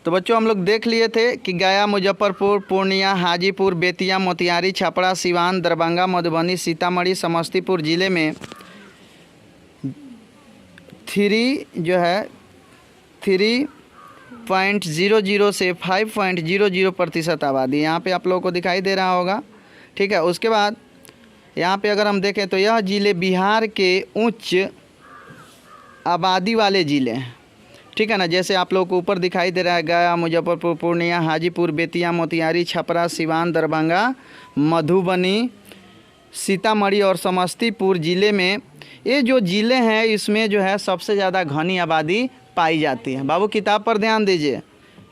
तो बच्चों हम लोग देख लिए थे कि गया, मुजफ्फरपुर, पूर्णिया, हाजीपुर, बेतिया, मोतिहारी, छपरा, सिवान, दरभंगा, मधुबनी, सीतामढ़ी, समस्तीपुर ज़िले में 3.00 से 5.00% आबादी यहाँ पे आप लोगों को दिखाई दे रहा होगा। ठीक है, उसके बाद यहाँ पे अगर हम देखें तो यह ज़िले बिहार के उच्च आबादी वाले ज़िले हैं। ठीक है ना, जैसे आप लोगों को ऊपर दिखाई दे रहा है गया, मुजफ्फरपुर, पूर्णिया, हाजीपुर, बेतिया, मोतिहारी, छपरा, सिवान, दरभंगा, मधुबनी, सीतामढ़ी और समस्तीपुर ज़िले में ये जो ज़िले हैं इसमें जो है सबसे ज़्यादा घनी आबादी पाई जाती है। बाबू किताब पर ध्यान दीजिए,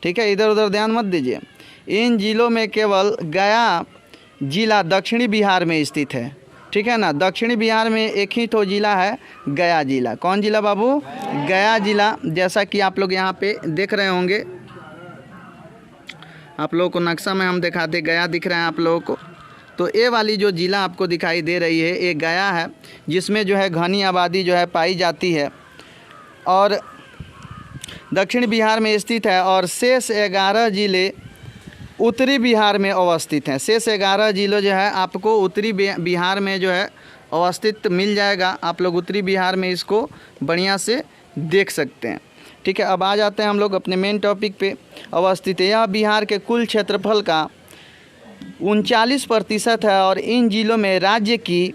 ठीक है, इधर उधर ध्यान मत दीजिए। इन ज़िलों में केवल गया ज़िला दक्षिणी बिहार में स्थित है। ठीक है ना, दक्षिणी बिहार में एक ही तो ज़िला है गया ज़िला। कौन ज़िला बाबू? गया ज़िला। जैसा कि आप लोग यहाँ पे देख रहे होंगे, आप लोगों को नक्शा में हम दिखाते, गया दिख रहा है आप लोगों को। तो ये वाली जो ज़िला आपको दिखाई दे रही है ये गया है, जिसमें जो है घनी आबादी जो है पाई जाती है और दक्षिण बिहार में स्थित है। और शेष 11 ज़िले उत्तरी बिहार में अवस्थित हैं। शेष 11 ज़िले जो है आपको उत्तरी बिहार में जो है अवस्थित मिल जाएगा। आप लोग उत्तरी बिहार में इसको बढ़िया से देख सकते हैं। ठीक है, अब आ जाते हैं हम लोग अपने मेन टॉपिक पे। अवस्थित है, यह बिहार के कुल क्षेत्रफल का 39% है और इन ज़िलों में राज्य की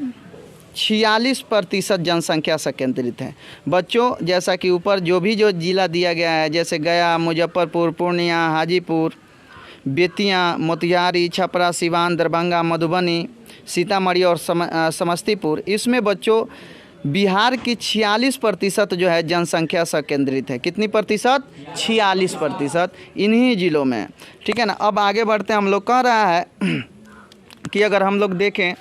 46% जनसंख्या संकेंद्रित है। बच्चों जैसा कि ऊपर जो ज़िला दिया गया है, जैसे गया, मुजफ्फरपुर, पूर्णिया, हाजीपुर, बेतिया, मोतिहारी, छपरा, सिवान, दरभंगा, मधुबनी, सीतामढ़ी और समस्तीपुर, इसमें बच्चों बिहार की 46% जो है जनसंख्या संकेंद्रित है। कितनी प्रतिशत? 46% इन्हीं ज़िलों में। ठीक है ना, अब आगे बढ़ते हैं। हम लोग कह रहा है कि अगर हम लोग देखें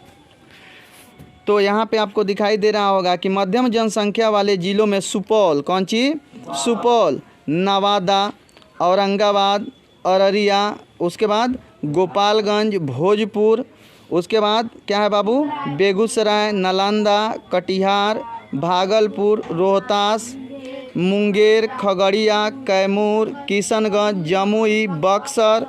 तो यहाँ पे आपको दिखाई दे रहा होगा कि मध्यम जनसंख्या वाले ज़िलों में सुपौल, कौन सी? सुपौल, नवादा, औरंगाबाद, अररिया, उसके बाद गोपालगंज, भोजपुर, उसके बाद क्या है बाबू? बेगूसराय, नालंदा, कटिहार, भागलपुर, रोहतास, मुंगेर, खगड़िया, कैमूर, किशनगंज, जमुई, बक्सर,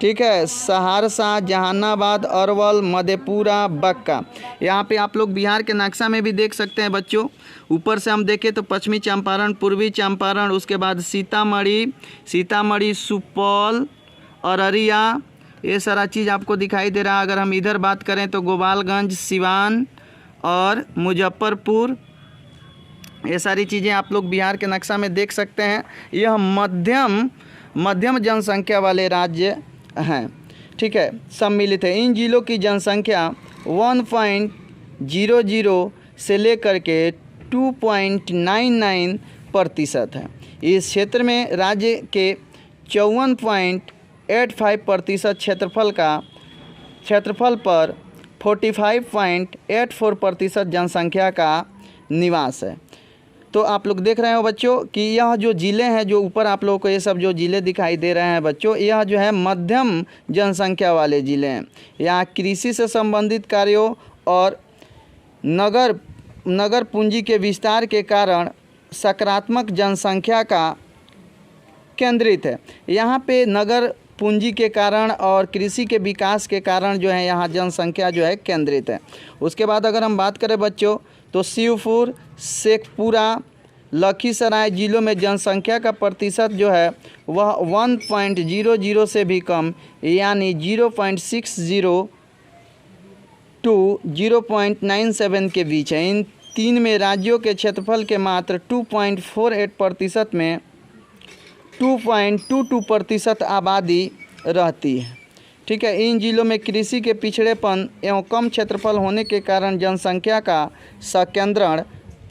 ठीक है, सहरसा, जहानाबाद, अरवल, मधेपुरा, बक्का। यहाँ पे आप लोग बिहार के नक्शा में भी देख सकते हैं बच्चों। ऊपर से हम देखें तो पश्चिमी चंपारण, पूर्वी चंपारण, उसके बाद सीतामढ़ी, सुपौल, अररिया, ये सारा चीज़ आपको दिखाई दे रहा है। अगर हम इधर बात करें तो गोपालगंज, सिवान और मुजफ्फरपुर, ये सारी चीज़ें आप लोग बिहार के नक्शा में देख सकते हैं। यह मध्यम जनसंख्या वाले राज्य हैं। ठीक है, सम्मिलित है। इन जिलों की जनसंख्या 1.00 से लेकर के 2.99% है। इस क्षेत्र में राज्य के 54.85% क्षेत्रफल पर 45.84% जनसंख्या का निवास है। तो आप लोग देख रहे हो बच्चों कि यह जो ज़िले हैं, जो ऊपर आप लोगों को ये सब जो ज़िले दिखाई दे रहे हैं बच्चों, यह जो है मध्यम जनसंख्या वाले ज़िले हैं। यहाँ कृषि से संबंधित कार्यों और नगर पूंजी के विस्तार के कारण सकारात्मक जनसंख्या का केंद्रित है। यहाँ पे नगर पूंजी के कारण और कृषि के विकास के कारण जो है यहाँ जनसंख्या जो है केंद्रित है। उसके बाद अगर हम बात करें बच्चों तो शिवपुर, शेखपुरा, लखीसराय ज़िलों में जनसंख्या का प्रतिशत जो है वह 1.00 से भी कम, यानी 0.60 टू 0.97 के बीच है। इन तीन में राज्यों के क्षेत्रफल के मात्र 2.48% में 2.22% आबादी रहती है। ठीक है, इन जिलों में कृषि के पिछड़ेपन एवं कम क्षेत्रफल होने के कारण जनसंख्या का संकेंद्रण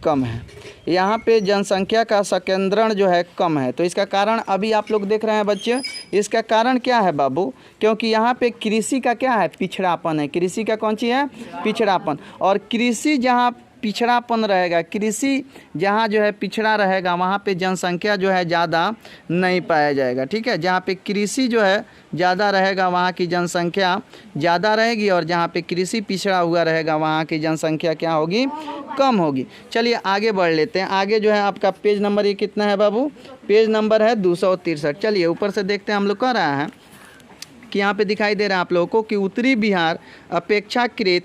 कम है। यहाँ पे जनसंख्या का संकेंद्रण जो है कम है। तो इसका कारण अभी आप लोग देख रहे हैं बच्चे, इसका कारण क्या है बाबू? क्योंकि यहाँ पे कृषि का क्या है? पिछड़ापन है। कृषि का कौन सी है? पिछड़ापन। और कृषि जहाँ पिछड़ापन रहेगा, कृषि जहाँ जो है पिछड़ा रहेगा वहाँ पे जनसंख्या जो है ज़्यादा नहीं पाया जाएगा। ठीक है, जहाँ पे कृषि जो है ज़्यादा रहेगा वहाँ की जनसंख्या ज़्यादा रहेगी, और जहाँ पे कृषि पिछड़ा हुआ रहेगा वहाँ की जनसंख्या क्या होगी, कम होगी। चलिए आगे बढ़ लेते हैं। आगे जो है आपका पेज नंबर ये कितना है बाबू, पेज नंबर है 263। चलिए ऊपर से देखते हैं, हम लोग कह रहा है कि यहाँ पे दिखाई दे रहा है आप लोगों को कि उत्तरी बिहार अपेक्षाकृत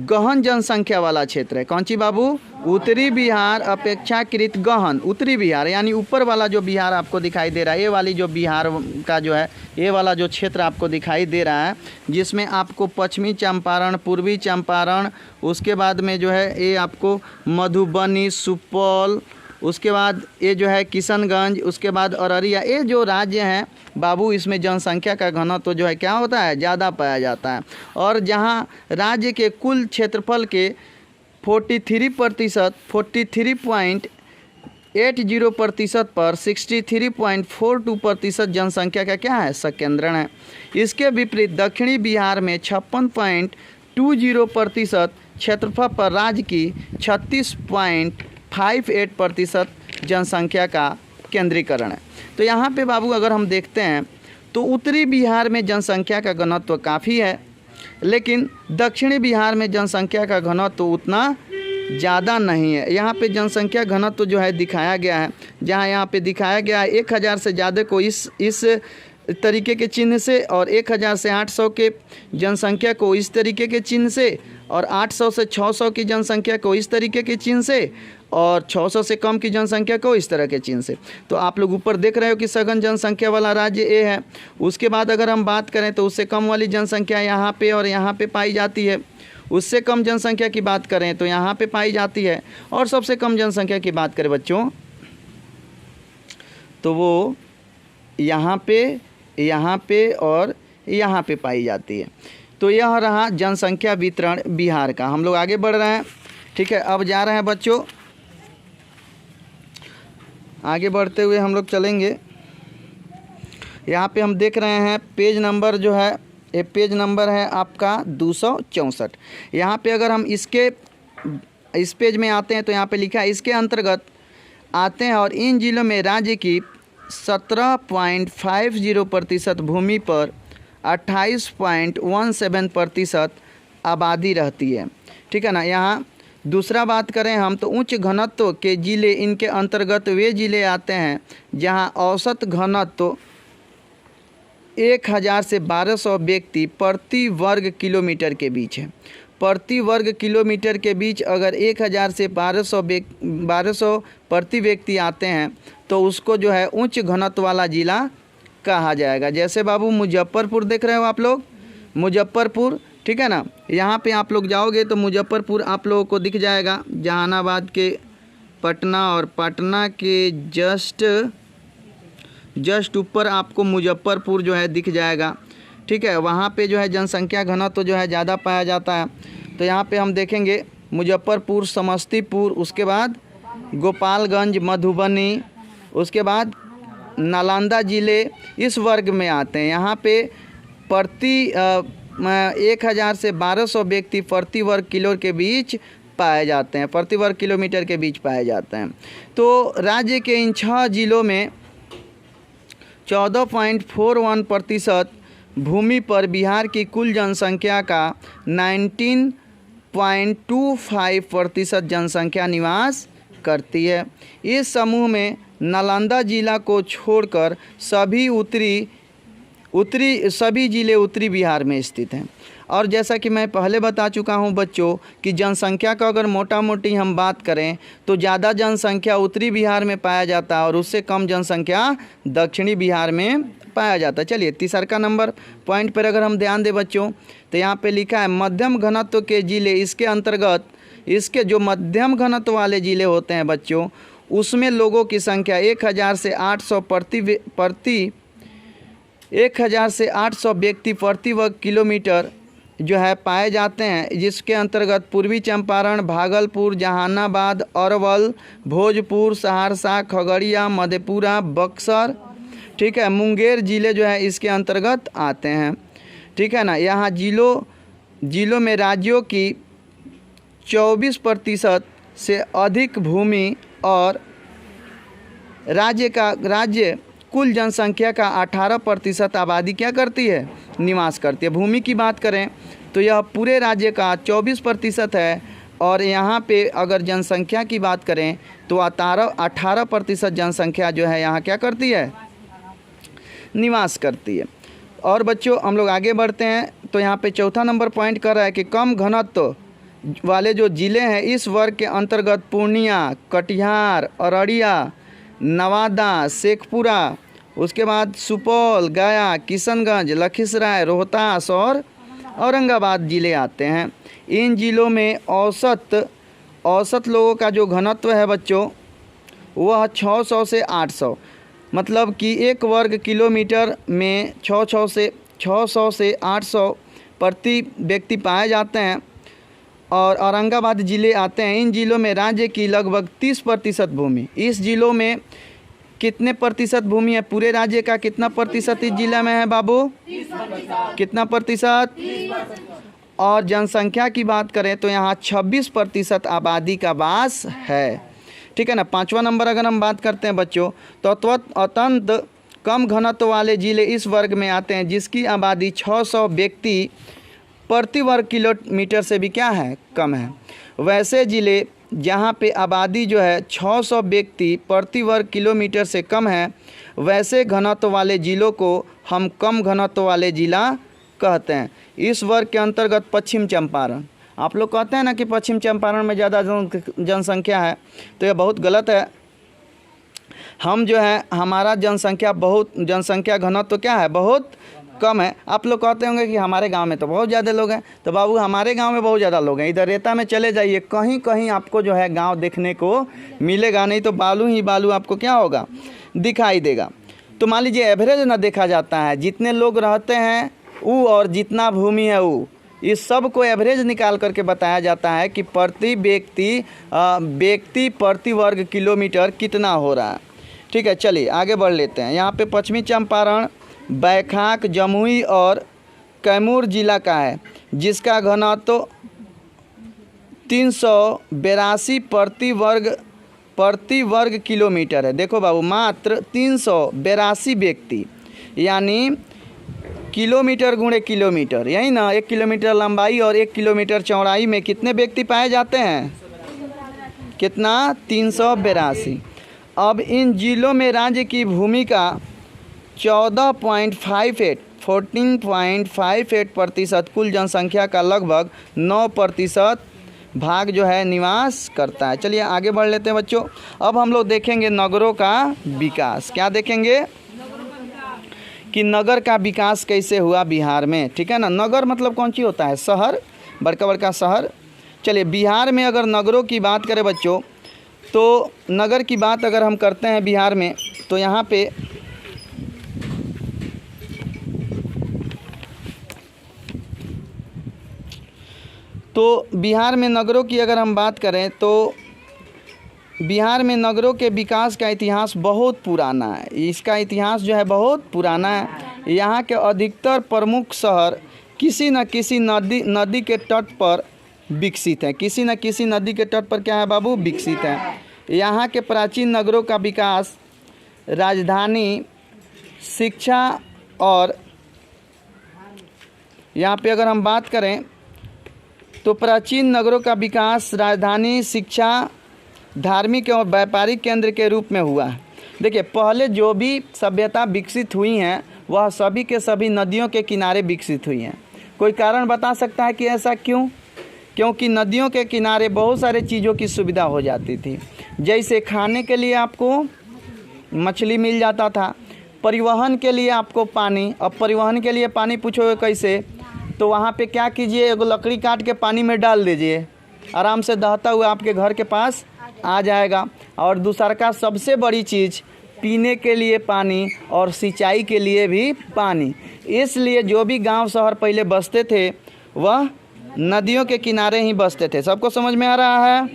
गहन जनसंख्या वाला क्षेत्र है। कौन सी बाबू, उत्तरी बिहार अपेक्षाकृत गहन, उत्तरी बिहार यानी ऊपर वाला जो बिहार आपको दिखाई दे रहा है, ये वाली जो बिहार का जो है ये वाला जो क्षेत्र आपको दिखाई दे रहा है, जिसमें आपको पश्चिमी चंपारण, पूर्वी चंपारण, उसके बाद में जो है ये आपको मधुबनी, सुपौल, उसके बाद ये जो है किशनगंज, उसके बाद अररिया, ये जो राज्य हैं बाबू इसमें जनसंख्या का घनत्व तो जो है क्या होता है, ज़्यादा पाया जाता है। और जहाँ राज्य के कुल क्षेत्रफल के 43%, 43.80% पर 63.42% जनसंख्या का क्या है, संकेंद्रण है। इसके विपरीत दक्षिणी बिहार में 56.20% क्षेत्रफल पर राज्य की 36.58% जनसंख्या का केंद्रीकरण है। तो यहाँ पे बाबू अगर हम देखते हैं तो उत्तरी बिहार में जनसंख्या का घनत्व काफ़ी है, लेकिन दक्षिणी बिहार में जनसंख्या का घनत्व उतना ज़्यादा नहीं है। यहाँ पे जनसंख्या घनत्व जो है दिखाया गया है, जहाँ यहाँ पे दिखाया गया है 1000 से ज़्यादा को इस तरीके के चिन्ह से, और 1000 से 800 के जनसंख्या को इस तरीके के चिन्ह से, और 800 से 600 की जनसंख्या को इस तरीके के चिन्ह से, और 600 से कम की जनसंख्या को इस तरह के चिन्ह से। तो आप लोग ऊपर देख रहे हो कि सघन जनसंख्या वाला राज्य ए है। उसके बाद अगर हम बात करें तो उससे कम वाली जनसंख्या यहाँ पे और यहाँ पे पाई जाती है। उससे कम जनसंख्या की बात करें तो यहाँ पे पाई जाती है, और सबसे कम जनसंख्या की बात करें बच्चों तो वो यहाँ पे और यहाँ पे पाई जाती है। तो यह रहा जनसंख्या वितरण बिहार का। हम लोग आगे बढ़ रहे हैं। ठीक है, अब जा रहे हैं बच्चों, आगे बढ़ते हुए हम लोग चलेंगे। यहाँ पे हम देख रहे हैं पेज नंबर जो है, ये पेज नंबर है आपका 264। यहाँ पे अगर हम इस पेज में आते हैं तो यहाँ पे लिखा है इसके अंतर्गत आते हैं, और इन जिलों में राज्य की 17.50% भूमि पर 28.17% आबादी रहती है। ठीक है ना। यहाँ दूसरा बात करें हम तो उच्च घनत्व के ज़िले, इनके अंतर्गत वे ज़िले आते हैं जहाँ औसत घनत्व 1000 से 1200 व्यक्ति प्रति वर्ग किलोमीटर के बीच है। प्रति वर्ग किलोमीटर के बीच अगर 1000 से 1200 प्रति व्यक्ति आते हैं तो उसको जो है उच्च घनत्व वाला ज़िला कहा जाएगा। जैसे बाबू मुजफ्फरपुर देख रहे हो आप लोग, मुजफ्फरपुर, ठीक है ना। यहाँ पे आप लोग जाओगे तो मुजफ्फरपुर आप लोगों को दिख जाएगा, जहानाबाद के पटना, और पटना के जस्ट ऊपर आपको मुजफ्फरपुर जो है दिख जाएगा। ठीक है, वहाँ पे जो है जनसंख्या घनत्व तो जो है ज़्यादा पाया जाता है। तो यहाँ पे हम देखेंगे मुजफ्फरपुर, समस्तीपुर, उसके बाद गोपालगंज, मधुबनी, उसके बाद नालंदा ज़िले इस वर्ग में आते हैं। यहाँ पे प्रति 1000 से 1200 व्यक्ति प्रति वर्ग किलो के बीच पाए जाते हैं, प्रति वर्ग किलोमीटर के बीच पाए जाते हैं। तो राज्य के इन 6 जिलों में 14.41% भूमि पर बिहार की कुल जनसंख्या का 19.25% जनसंख्या निवास करती है। इस समूह में नालंदा जिला को छोड़कर सभी ज़िले उत्तरी बिहार में स्थित हैं। और जैसा कि मैं पहले बता चुका हूं बच्चों कि जनसंख्या का अगर मोटा मोटी हम बात करें तो ज़्यादा जनसंख्या उत्तरी बिहार में पाया जाता है और उससे कम जनसंख्या दक्षिणी बिहार में पाया जाता है। चलिए तीसरा नंबर पॉइंट पर अगर हम ध्यान दें बच्चों तो यहाँ पे लिखा है मध्यम घनत्व के ज़िले। इसके अंतर्गत इसके जो मध्यम घनत्व वाले ज़िले होते हैं बच्चों, उसमें लोगों की संख्या 1000 से 800 व्यक्ति प्रति वर्ग किलोमीटर जो है पाए जाते हैं, जिसके अंतर्गत पूर्वी चंपारण, भागलपुर, जहानाबाद, अरवल, भोजपुर, सहरसा, खगड़िया, मधेपुरा, बक्सर, ठीक है, मुंगेर ज़िले जो है इसके अंतर्गत आते हैं। ठीक है ना। यहाँ जिलों में राज्यों की 24% से अधिक भूमि और राज्य कुल जनसंख्या का 18% आबादी क्या करती है, निवास करती है। भूमि की बात करें तो यह पूरे राज्य का 24% है और यहाँ पे अगर जनसंख्या की बात करें तो 18% जनसंख्या जो है यहाँ क्या करती है, निवास करती है। और बच्चों हम लोग आगे बढ़ते हैं तो यहाँ पे चौथा नंबर पॉइंट कर रहा है कि कम घनत्व वाले जो ज़िले हैं इस वर्ग के अंतर्गत पूर्णिया, कटिहार, अररिया, नवादा, शेखपुरा, उसके बाद सुपौल, गया, किशनगंज, लखीसराय, रोहतास और औरंगाबाद ज़िले आते हैं। इन ज़िलों में औसत लोगों का जो घनत्व है बच्चों वह 600 से 800, मतलब कि 1 वर्ग किलोमीटर में 600 से 800 प्रति व्यक्ति पाए जाते हैं और औरंगाबाद ज़िले आते हैं। इन ज़िलों में राज्य की लगभग 30% भूमि, इस ज़िलों में कितने प्रतिशत भूमि है, पूरे राज्य का कितना प्रतिशत इस जिला में है बाबू, 30%। कितना प्रतिशत? और जनसंख्या की बात करें तो यहाँ 26% आबादी का वास है, ठीक है ना। 5वां नंबर अगर हम बात करते हैं बच्चों तो अत्यंत कम घनत्व वाले ज़िले इस वर्ग में आते हैं जिसकी आबादी 600 व्यक्ति प्रति वर्ग किलोमीटर से भी क्या है, कम है। वैसे ज़िले जहाँ पे आबादी जो है 600 व्यक्ति प्रति वर्ग किलोमीटर से कम है, वैसे घनत्व वाले ज़िलों को हम कम घनत्व वाले ज़िला कहते हैं। इस वर्ग के अंतर्गत पश्चिम चंपारण, आप लोग कहते हैं ना कि पश्चिम चंपारण में ज़्यादा जनसंख्या है, तो यह बहुत गलत है। हम जो है हमारा जनसंख्या घनत्व तो क्या है, बहुत कम है। आप लोग कहते होंगे कि हमारे गांव में तो बहुत ज़्यादा लोग हैं, तो बाबू हमारे गांव में बहुत ज़्यादा लोग हैं। इधर रेता में चले जाइए, कहीं कहीं आपको जो है गांव देखने को मिलेगा, नहीं तो बालू ही बालू आपको क्या होगा, दिखाई देगा। तो मान लीजिए एवरेज ना देखा जाता है, जितने लोग रहते हैं वो और जितना भूमि है वो, इस सब को एवरेज निकाल करके बताया जाता है कि प्रति व्यक्ति प्रति वर्ग किलोमीटर कितना हो रहा है, ठीक है। चलिए आगे बढ़ लेते हैं। यहाँ पे पश्चिमी चंपारण, बैखाक, जमुई और कैमूर जिला का है जिसका घनत्व 382 प्रति वर्ग किलोमीटर है। देखो बाबू, मात्र 382 व्यक्ति, यानी किलोमीटर गुणे किलोमीटर, यही ना, 1 किलोमीटर लंबाई और 1 किलोमीटर चौड़ाई में कितने व्यक्ति पाए जाते हैं, कितना, 382। अब इन जिलों में राज्य की भूमि का 14.58% कुल जनसंख्या का लगभग 9% भाग जो है निवास करता है। चलिए आगे बढ़ लेते हैं बच्चों। अब हम लोग देखेंगे नगरों का विकास। क्या देखेंगे कि नगर का विकास कैसे हुआ बिहार में, ठीक है ना। नगर मतलब कौन सी होता है, शहर, बड़का बड़का शहर। चलिए बिहार में अगर नगरों की बात करें बच्चों तो नगर की बात अगर हम करते हैं बिहार में तो यहाँ पे बिहार में नगरों की अगर हम बात करें तो बिहार में नगरों के विकास का इतिहास बहुत पुराना है। इसका इतिहास जो है बहुत पुराना है। यहाँ के अधिकतर प्रमुख शहर किसी न किसी नदी के तट पर विकसित हैं। किसी न किसी नदी के तट पर क्या है बाबू, विकसित हैं। यहाँ के प्राचीन नगरों का विकास राजधानी, शिक्षा और यहाँ पे अगर हम बात करें तो प्राचीन नगरों का विकास राजधानी, शिक्षा, धार्मिक और व्यापारिक केंद्र के रूप में हुआ है। देखिए पहले जो भी सभ्यता विकसित हुई हैं वह सभी के सभी नदियों के किनारे विकसित हुई हैं। कोई कारण बता सकता है कि ऐसा क्यों? क्योंकि नदियों के किनारे बहुत सारे चीज़ों की सुविधा हो जाती थी। जैसे खाने के लिए आपको मछली मिल जाता था, परिवहन के लिए आपको पानी। अब परिवहन के लिए पानी पूछोगे कैसे, तो वहाँ पे क्या कीजिए, एगो लकड़ी काट के पानी में डाल दीजिए, आराम से दहता हुआ आपके घर के पास आ जाएगा। और दूसरा का सबसे बड़ी चीज़, पीने के लिए पानी और सिंचाई के लिए भी पानी। इसलिए जो भी गांव शहर पहले बसते थे वह नदियों के किनारे ही बसते थे। सबको समझ में आ रहा है?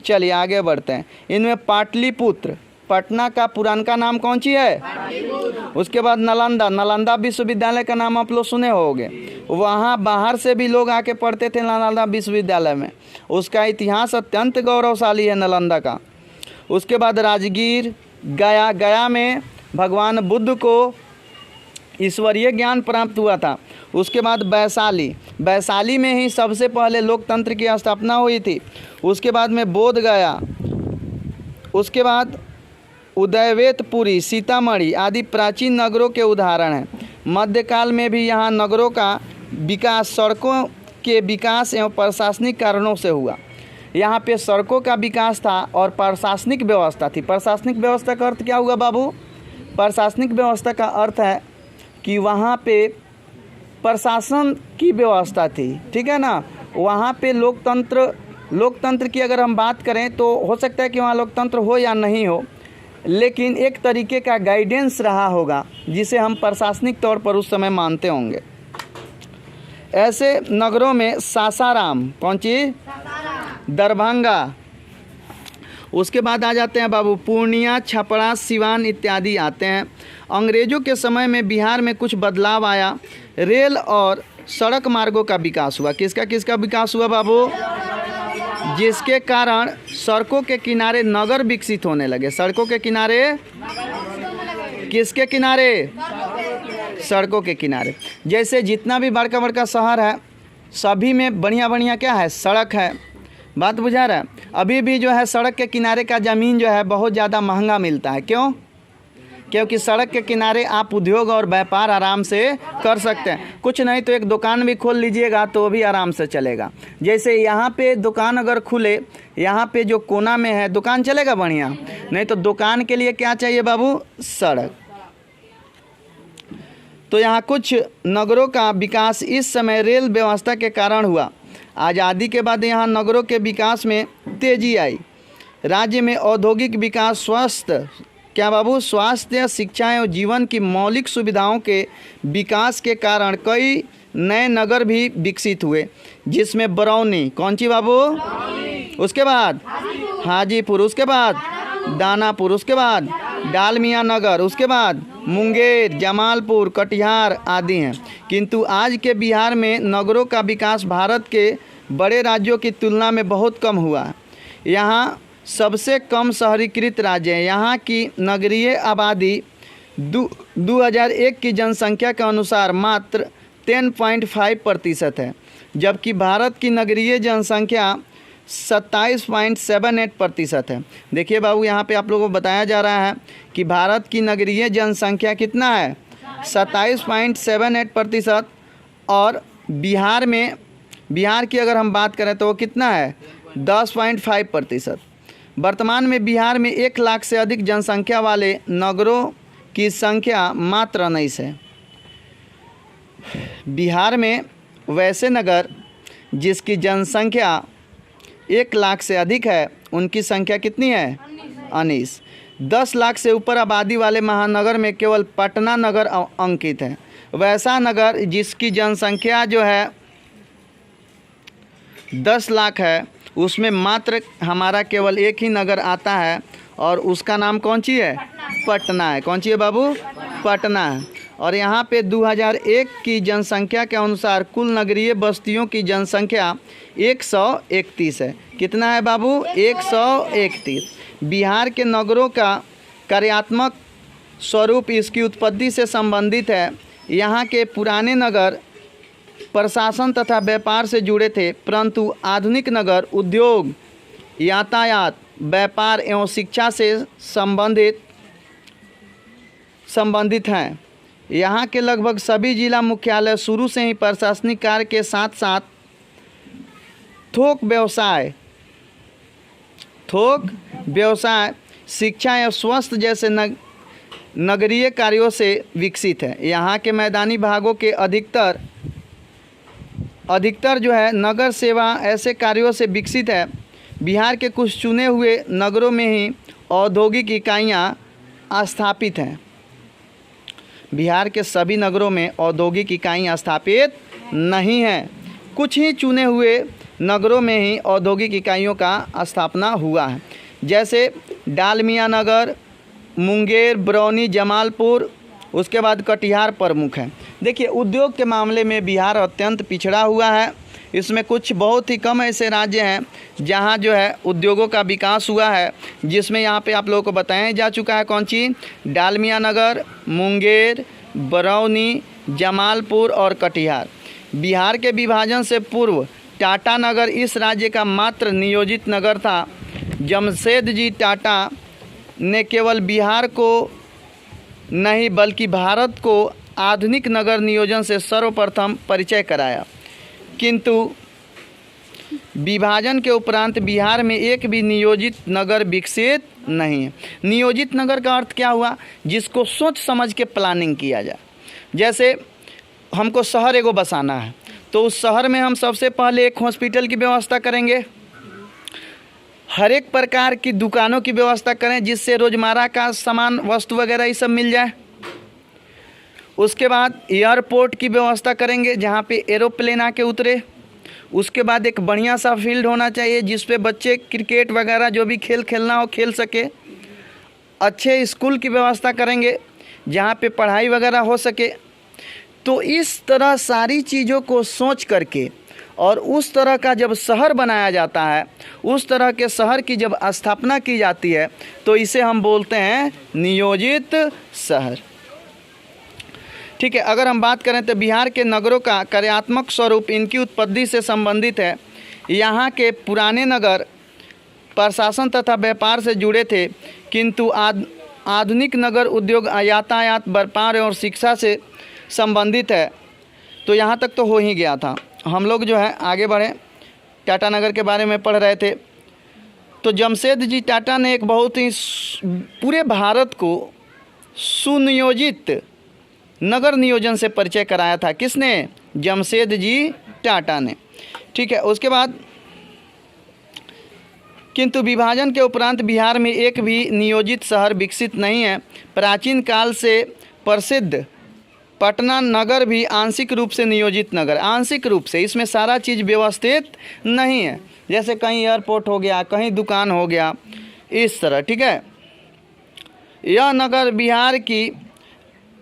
चलिए आगे बढ़ते हैं। इनमें पाटलिपुत्र, पटना का पुरानका नाम कौन सी है? उसके बाद नालंदा, नालंदा विश्वविद्यालय का नाम आप लोग सुने होंगे, वहाँ बाहर से भी लोग आके पढ़ते थे नालंदा विश्वविद्यालय में। उसका इतिहास अत्यंत गौरवशाली है नालंदा का। उसके बाद राजगीर, गया, गया में भगवान बुद्ध को ईश्वरीय ज्ञान प्राप्त हुआ था। उसके बाद वैशाली, वैशाली में ही सबसे पहले लोकतंत्र की स्थापना हुई थी। उसके बाद में बोध गया, उसके बाद उदयवेतपुरी, सीतामढ़ी आदि प्राचीन नगरों के उदाहरण हैं। मध्यकाल में भी यहाँ नगरों का विकास सड़कों के विकास एवं प्रशासनिक कारणों से हुआ। यहाँ पे सड़कों का विकास था और प्रशासनिक व्यवस्था थी। प्रशासनिक व्यवस्था का अर्थ क्या हुआ बाबू? प्रशासनिक व्यवस्था का अर्थ है कि वहाँ पे प्रशासन की व्यवस्था थी, ठीक है ना। वहाँ पे लोकतंत्र की अगर हम बात करें तो हो सकता है कि वहाँ लोकतंत्र हो या नहीं हो, लेकिन एक तरीके का गाइडेंस रहा होगा जिसे हम प्रशासनिक तौर पर उस समय मानते होंगे। ऐसे नगरों में सासाराम, कौन सी? दरभंगा। उसके बाद आ जाते हैं बाबू पूर्णिया, छपरा, सिवान इत्यादि आते हैं। अंग्रेज़ों के समय में बिहार में कुछ बदलाव आया। रेल और सड़क मार्गों का विकास हुआ। किसका किसका विकास हुआ बाबू? जिसके कारण सड़कों के किनारे नगर विकसित होने लगे। सड़कों के किनारे, किसके किनारे? सड़कों के किनारे। जैसे जितना भी बड़का बड़का शहर है सभी में बढ़िया बढ़िया क्या है? सड़क है। बात बुझा रहा है? अभी भी जो है सड़क के किनारे का ज़मीन जो है बहुत ज़्यादा महंगा मिलता है। क्यों? क्योंकि सड़क के किनारे आप उद्योग और व्यापार आराम से कर सकते हैं। कुछ नहीं तो एक दुकान भी खोल लीजिएगा तो भी आराम से चलेगा। जैसे यहाँ पे दुकान अगर खुले, यहाँ पे जो कोना में है दुकान चलेगा बढ़िया? नहीं तो दुकान के लिए क्या चाहिए बाबू? सड़क। तो यहाँ कुछ नगरों का विकास इस समय रेल व्यवस्था के कारण हुआ। आज़ादी के बाद यहाँ नगरों के विकास में तेजी आई। राज्य में औद्योगिक विकास, स्वास्थ्य, शिक्षा एवं जीवन की मौलिक सुविधाओं के विकास के कारण कई नए नगर भी विकसित हुए, जिसमें बरौनी, कौन सी बाबू? उसके बाद हाजीपुर, उसके बाद दानापुर, उसके बाद डालमिया नगर, उसके बाद मुंगेर, जमालपुर, कटिहार आदि हैं। किंतु आज के बिहार में नगरों का विकास भारत के बड़े राज्यों की तुलना में बहुत कम हुआ है। यहाँ सबसे कम शहरीकृत राज्य है। यहाँ की नगरीय आबादी 2001 की जनसंख्या के अनुसार मात्र 10.5% है, जबकि भारत की नगरीय जनसंख्या 27.78% है। देखिए बाबू, यहाँ पे आप लोगों को बताया जा रहा है कि भारत की नगरीय जनसंख्या कितना है? 27.78%। और बिहार की अगर हम बात करें तो वो कितना है? 10.5%। वर्तमान में बिहार में 1 लाख से अधिक जनसंख्या वाले नगरों की संख्या मात्र 19 है। बिहार में वैसे नगर जिसकी जनसंख्या 1 लाख से अधिक है उनकी संख्या कितनी है? 19। 10 लाख से ऊपर आबादी वाले महानगर में केवल पटना नगर अंकित है। वैसा नगर जिसकी जनसंख्या जो है 10 लाख है उसमें मात्र हमारा केवल एक ही नगर आता है और उसका नाम कौन सी है? पटना है। कौन सी है बाबू? पटना है। और यहाँ पे 2001 की जनसंख्या के अनुसार कुल नगरीय बस्तियों की जनसंख्या 131 है। कितना है बाबू? 131। बिहार के नगरों का कार्यात्मक स्वरूप इसकी उत्पत्ति से संबंधित है। यहाँ के पुराने नगर प्रशासन तथा व्यापार से जुड़े थे, परंतु आधुनिक नगर उद्योग, यातायात, व्यापार एवं शिक्षा से संबंधित हैं। यहाँ के लगभग सभी जिला मुख्यालय शुरू से ही प्रशासनिक कार्य के साथ साथ थोक व्यवसाय, शिक्षा एवं स्वास्थ्य जैसे नगरीय कार्यों से विकसित है। यहाँ के मैदानी भागों के अधिकतर जो है नगर सेवा ऐसे कार्यों से विकसित है। बिहार के कुछ चुने हुए नगरों में ही औद्योगिक इकाइयाँ स्थापित हैं। बिहार के सभी नगरों में औद्योगिक इकाइयाँ स्थापित नहीं हैं। कुछ ही चुने हुए नगरों में ही औद्योगिक इकाइयों का स्थापना हुआ है, जैसे डालमिया नगर, मुंगेर, बरौनी, जमालपुर, उसके बाद कटिहार प्रमुख है। देखिए उद्योग के मामले में बिहार अत्यंत पिछड़ा हुआ है। इसमें कुछ बहुत ही कम ऐसे राज्य हैं जहां जो है उद्योगों का विकास हुआ है, जिसमें यहाँ पे आप लोगों को बताया जा चुका है कौन सी, डालमिया नगर, मुंगेर, बरौनी, जमालपुर और कटिहार। बिहार के विभाजन से पूर्व टाटा नगर इस राज्य का मात्र नियोजित नगर था। जमशेदजी टाटा ने केवल बिहार को नहीं बल्कि भारत को आधुनिक नगर नियोजन से सर्वप्रथम परिचय कराया। किंतु विभाजन के उपरांत बिहार में एक भी नियोजित नगर विकसित नहीं है। नियोजित नगर का अर्थ क्या हुआ, जिसको सोच समझ के प्लानिंग किया जाए। जैसे हमको शहर एगो बसाना है तो उस शहर में हम सबसे पहले एक हॉस्पिटल की व्यवस्था करेंगे, हर एक प्रकार की दुकानों की व्यवस्था करें जिससे रोज़मर्रा का सामान वस्तु वगैरह ये सब मिल जाए। उसके बाद एयरपोर्ट की व्यवस्था करेंगे जहाँ पे एरोप्लेन आके उतरे। उसके बाद एक बढ़िया सा फील्ड होना चाहिए जिस पे बच्चे क्रिकेट वगैरह जो भी खेल खेलना हो खेल सके। अच्छे स्कूल की व्यवस्था करेंगे जहाँ पे पढ़ाई वगैरह हो सके। तो इस तरह सारी चीज़ों को सोच करके और उस तरह का जब शहर बनाया जाता है, उस तरह के शहर की जब स्थापना की जाती है तो इसे हम बोलते हैं नियोजित शहर। ठीक है, अगर हम बात करें तो बिहार के नगरों का कार्यात्मक स्वरूप इनकी उत्पत्ति से संबंधित है। यहाँ के पुराने नगर प्रशासन तथा व्यापार से जुड़े थे, किंतु आधुनिक नगर उद्योग, यातायात, व्यापार और शिक्षा से संबंधित है। तो यहाँ तक तो हो ही गया था। हम लोग जो है आगे बढ़े, टाटा नगर के बारे में पढ़ रहे थे। तो जमशेदजी टाटा ने एक बहुत ही पूरे भारत को सुनियोजित नगर नियोजन से परिचय कराया था। किसने? जमशेदजी टाटा ने। ठीक है, उसके बाद किंतु विभाजन के उपरांत बिहार में एक भी नियोजित शहर विकसित नहीं है। प्राचीन काल से प्रसिद्ध पटना नगर भी आंशिक रूप से नियोजित नगर, आंशिक रूप से, इसमें सारा चीज़ व्यवस्थित नहीं है। जैसे कहीं एयरपोर्ट हो गया, कहीं दुकान हो गया, इस तरह। ठीक है, यह नगर बिहार की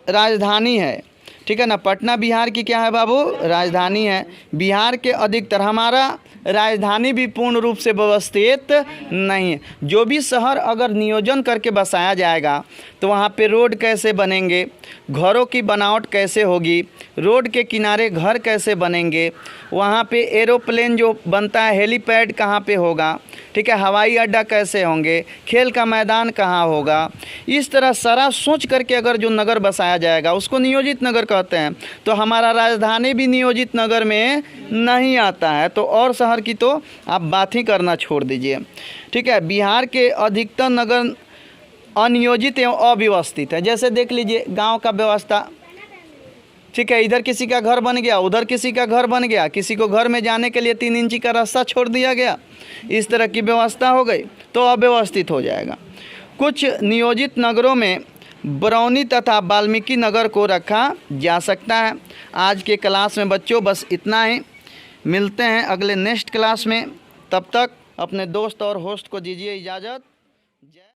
राजधानी है। ठीक है ना, पटना बिहार की क्या है बाबू? राजधानी है। बिहार के अधिकतर, हमारा राजधानी भी पूर्ण रूप से व्यवस्थित नहीं है। जो भी शहर अगर नियोजन करके बसाया जाएगा तो वहाँ पे रोड कैसे बनेंगे, घरों की बनावट कैसे होगी, रोड के किनारे घर कैसे बनेंगे, वहाँ पे एरोप्लेन जो बनता है हेलीपैड कहाँ पे होगा, ठीक है, हवाई अड्डा कैसे होंगे, खेल का मैदान कहाँ होगा, इस तरह सारा सोच करके अगर जो नगर बसाया जाएगा उसको नियोजित नगर कहते हैं। तो हमारा राजधानी भी नियोजित नगर में नहीं आता है, तो और शहर की तो आप बात ही करना छोड़ दीजिए। ठीक है, बिहार के अधिकतर नगर अनियोजित एवं अव्यवस्थित है। जैसे देख लीजिए गांव का व्यवस्था, ठीक है, इधर किसी का घर बन गया, उधर किसी का घर बन गया, किसी को घर में जाने के लिए 3 इंची का रास्ता छोड़ दिया गया, इस तरह की व्यवस्था हो गई तो अव्यवस्थित हो जाएगा। कुछ नियोजित नगरों में बरौनी तथा वाल्मीकि नगर को रखा जा सकता है। आज के क्लास में बच्चों बस इतना ही, मिलते हैं अगले नेक्स्ट क्लास में। तब तक अपने दोस्त और होस्ट को दीजिए इजाज़त।